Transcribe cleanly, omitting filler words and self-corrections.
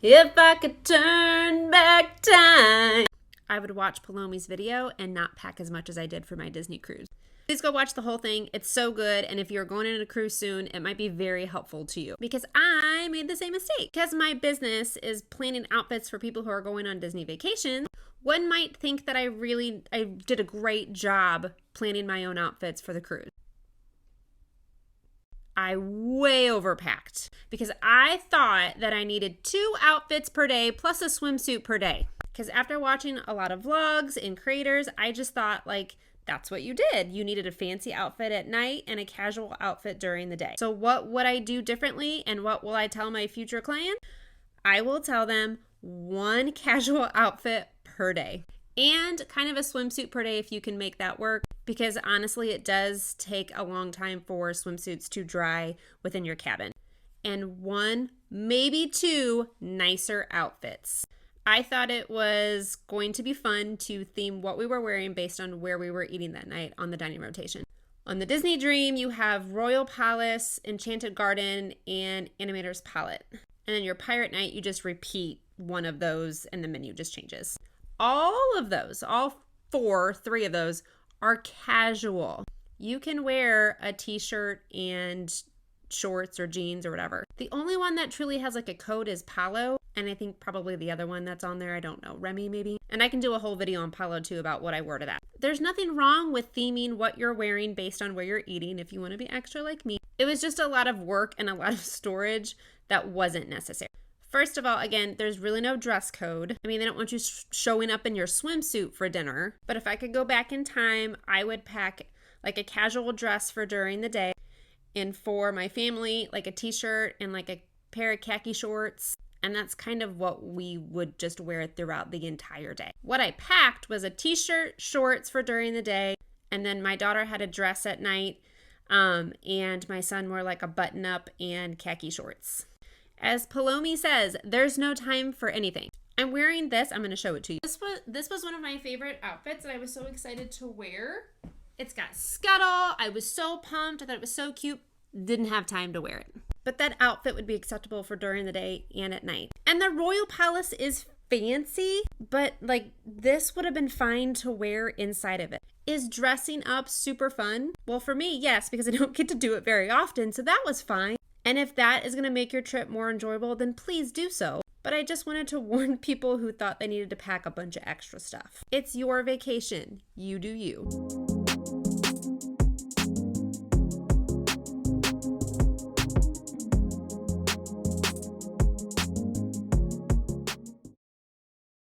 If I could turn back time, I would watch Paulomi's video and not pack as much as I did for my Disney cruise. Please go watch the whole thing. It's so good. And if you're going on a cruise soon, it might be very helpful to you because I made the same mistake. Because my business is planning outfits for people who are going on Disney vacations, one might think that I did a great job planning my own outfits for the cruise. I way overpacked because I thought that I needed 2 outfits per day plus a swimsuit per day. Because after watching a lot of vlogs and creators, I just thought that's what you did. You needed a fancy outfit at night and a casual outfit during the day. So what would I do differently and what will I tell my future client? I will tell them 1 casual outfit per day and kind of a swimsuit per day if you can make that work. Because honestly, it does take a long time for swimsuits to dry within your cabin. And 1, maybe 2 nicer outfits. I thought it was going to be fun to theme what we were wearing based on where we were eating that night on the dining rotation. On the Disney Dream, you have Royal Palace, Enchanted Garden, and Animator's Palette. And then your Pirate Night, you just repeat one of those and the menu just changes. All of those, all 3 of those are casual. You can wear a t-shirt and shorts or jeans or whatever. The only one that truly has a code is Paulo, and I think probably the other one that's on there, I don't know, Remy maybe. And I can do a whole video on Paulo too about what I wore to that. There's nothing wrong with theming what you're wearing based on where you're eating if you want to be extra like me. It was just a lot of work and a lot of storage that wasn't necessary. First of all, again, there's really no dress code. I mean, they don't want you showing up in your swimsuit for dinner. But if I could go back in time, I would pack a casual dress for during the day. And for my family, a t-shirt and a pair of khaki shorts. And that's kind of what we would just wear throughout the entire day. What I packed was a t-shirt, shorts for during the day. And then my daughter had a dress at night. And my son wore a button-up and khaki shorts. As Paulomi says, there's no time for anything. I'm wearing this. I'm going to show it to you. This was one of my favorite outfits that I was so excited to wear. It's got Scuttle. I was so pumped. I thought it was so cute. Didn't have time to wear it. But that outfit would be acceptable for during the day and at night. And the Royal Palace is fancy, but this would have been fine to wear inside of it. Is dressing up super fun? Well, for me, yes, because I don't get to do it very often. So that was fine. And if that is going to make your trip more enjoyable, then please do so. But I just wanted to warn people who thought they needed to pack a bunch of extra stuff. It's your vacation. You do you.